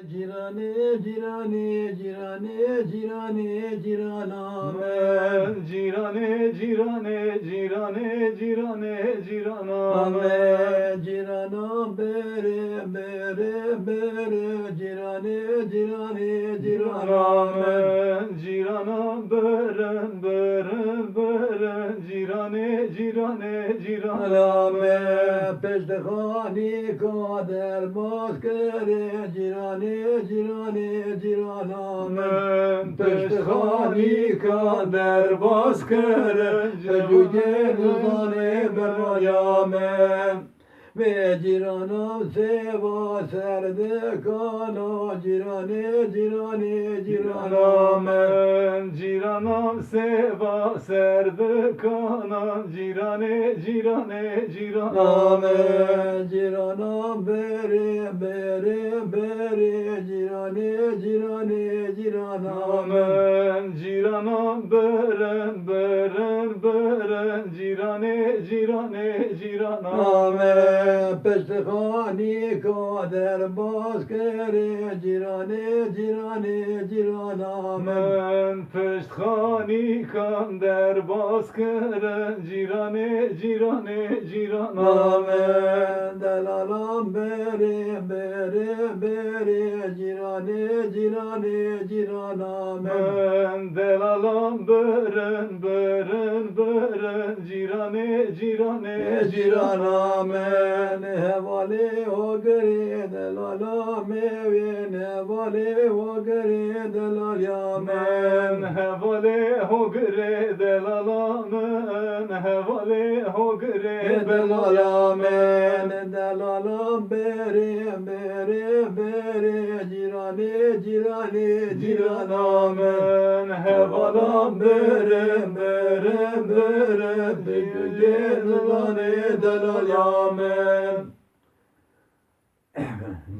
Cirane, cirane, cirane, cirane, ciraname. Cirane, cirane, cirane, cirane, ciraname. Ame, cirana, bere, bere, bere, cirane, cirane, ciraname. Cirana, beren, beren, beren, cirane, cirane, ciraname. Alame, peştehani kader baskere, cirane, cirane, ciraname. Peştehani kader baskere, Tecüge rızane berayame. Ve ciranam seva serde kana, cirane, cirane, ciraname. Ciranam seva serde kanan, cirane, cirane, ciraname. Amen. Ciranam bere, bere, bere, cirane, cirane, ciraname. Ciranam beren, beren, beren, cirane, cirane, ciraname. Amen. Peştehani kader baskere, cirane, cirane, ciraname. Peştkhani kan der baskere, cirane, cirane, ciraname. Amen. Delalam bere, bere, bere, cirane, cirane, ciraname. Delalam beren, beren, beren, cirane, cirane, Ciraname, hevale o gere delalame, hevale o gere delalyame. Hevale hogre delalamen, hevale hogre delalamen. Delalamen, delalam bere, bere, bere, cirane, cirane, ciraname. Hevalam bere, bere, bere, bere, zane, delalyame.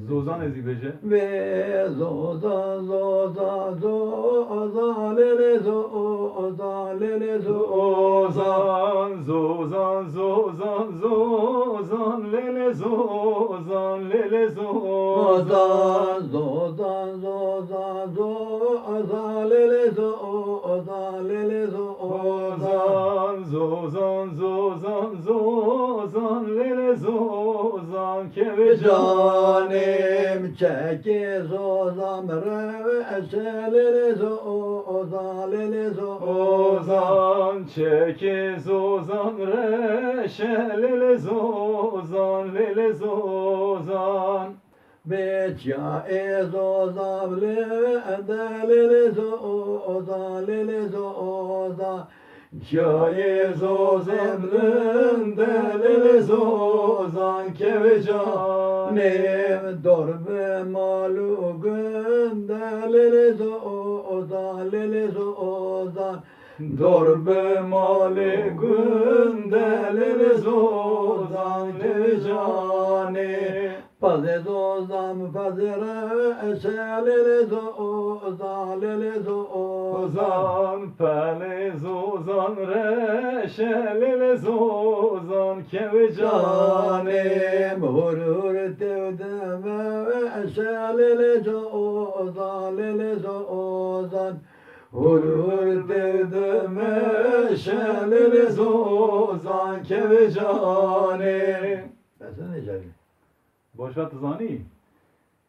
Zozan ezibece. Ve zoza zoza zoza lele zoza lele zoza. Ozan, zozan, zozan, zozan, lele zozan, lele Zoza zozan. zoza zoza zoza lele zoza lele zoza. Ozan, zozan, zozan, zozan, lele zozan, kevecan. Canem çeke zozam reveşe lele zoza lele zoza. Ozan, çeke zozan, reşe, lele zozan, lele zozan. Beçya ezozam lele zoza lele zoza. Çaye zozam lele zozan kevecanem dorbe malu lele zoza lele zoza. Dorbe mali lele zozan kevecane. Paze zozam pazere eşelele zoza lele zoza. Ozan, pele zozan, reşe, lele zozan, kevecanem. Canem hurur tevdeme eşelele zoza lele zozan. Hurur tevdeme eşelele zozan kevecane. Ben sana ne cahil? Boşa tızani.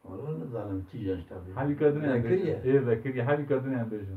Oranı zalim ticaret tabii. Hali kadın en Bekir ya. Bekir, hali kadın en beji.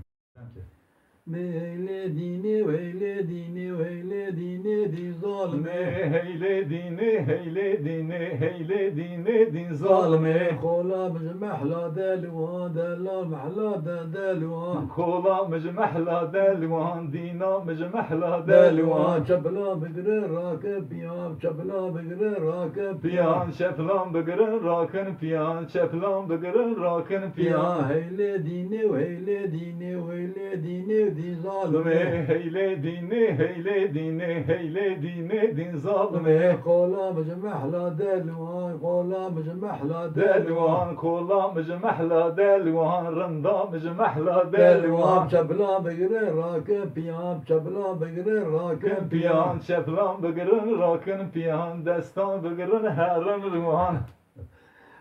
Meyledini veyledini veyledini di zalme. Heyledini, heyledini, heyledini, din Zalme zalme. kola mehla delva delal mehla delva. Kola mecmehla delvan, dina mecmehla Delva delvan. çapla bigre rakip ya çapla bigre rakip Piyan şeflan bıgırın rakın, piyan şeflan bıgırın rakın, piyan. ya heyledini veyledini veyledini di zalme. Heyledini, heyledini, heyledini, din zalme. Zalme kola mehla delva kola mehla delva. Delvan, kola mecmehla delvan, rında mecmehla Delva delvan. çapla bigre rakip ya çapla bigre rakip Piyan şeflan bıgırın rakın, piyan destan bıgırın herın rıvan.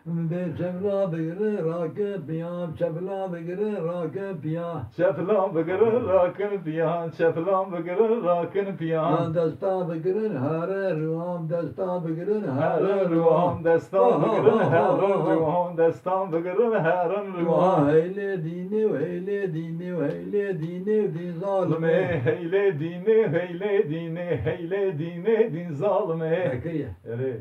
Be çevla begre rakı piyam çevla begre rakı piya. Çeplam bıgırı rakın piyan, çeplam bıgırı rakın piyan. Desta begre hare ruam desta begre Her ruham destan bıgırı, her ruham destan bıgırı, her ruham. Heyle dini heyle dini heyle dini din zalime. Heyle dini, heyle dini, heyle dini, din zalime. Bekir ya. Evet.